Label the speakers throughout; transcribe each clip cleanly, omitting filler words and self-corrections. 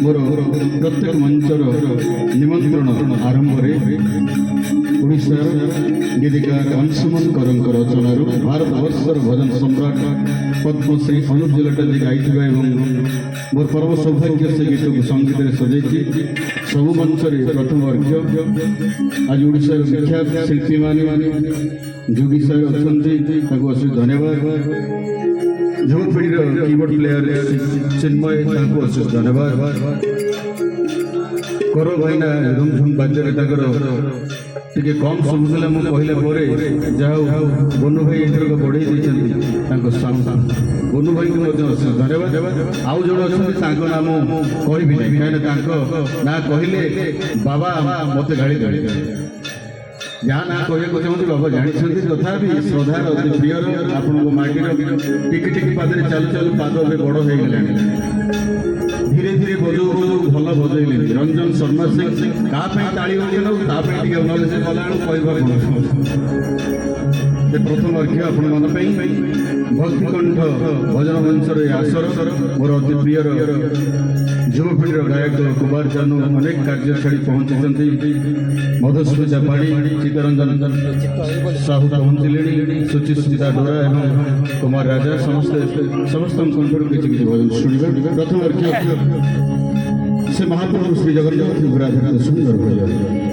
Speaker 1: मोर प्रत्येक मंचर निमंत्रण आरंभ ओडिशार गीतिकार अंशुमन करंकर रचनार भारत वर्षर भजन सम्राट पद्मश्री अनुप जलटा गाई मोर परम सौभाग्य से गीत को संगीत सजाई सबु मंच प्रथम वर्ग आज ओडिशार विख्यात शिल्पी माने जोगी सर अच्छा अशेष धन्यवाद युवपीढ़ी कीबोर्ड प्लेयर चिन्मय अशेष धन्यवाद कर भाईना झुमझुम बाज्य टे कम शुभुला मुझे कहला जहाँ बनु भाई एथरक बढ़े साउंड बनु भाई को धन्यवाद आउ जो अच्छा नाम कहबी ना कहीं ना कहले बाबा मत गाड़ी गाड़ी जहाँ ना कहूँ चाहते बाबा जानते तथापि श्रद्धार अति प्रियर आपको माटीर टिकी टिकी पादे चालू चालू पाद ए बड़ हो गला धीरे धीरे बजौ बजौ भल बजैले रंजन शर्मा सिंह क्या ताली बजे से गला कह प्रथम अर्घ्य आपण मन भक्तिकंठ भजन मंचर आसर मोर अति प्रियर युवपीढ़ी गायक कुमार जानू अनेक कार्यशाली पहुंची मधुस्मिता पाड़ी चित्तरंजन साहू पहुंचले सुचिस्मिता डोरा एवं कुमार राजा समस्त कंठर किसी किसी भजन शुणा प्रथम अर्घ्य से महाप्रभु श्री जगन्नाथ राधा सुंदर भजन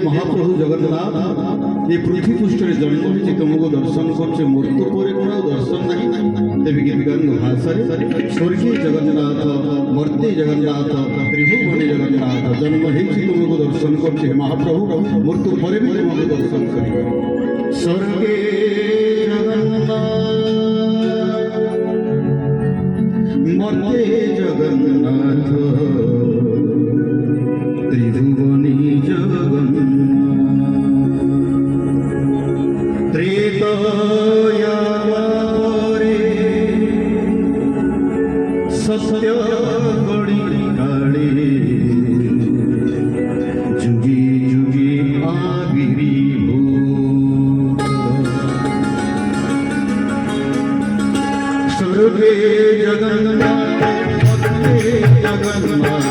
Speaker 1: महाप्रभु जगन्नाथ ये पृथ्वी पृष्ठ जन्म हो तुमको दर्शन कर मृत्यु पर कौन दर्शन ना तेज गीतकार भाषा स्वर्गीय जगन्नाथ मर्त्य जगन्नाथ त्रिभुवन जगन्नाथ जन्म हो तुमको दर्शन कर महाप्रभु मृत्यु पर भी तुमको दर्शन कर स्वर्गे जगन्नाथ मर्त्य जगन्नाथ त्रिभुवनी जगन्नाथ त्रेतया परे सत्य गड़ी काले जुगी जुगी आविर्भूत स्वर्गे जगन्नाथ मर्त्ये जगन्नाथ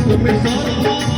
Speaker 1: তুমি সর্বনাশ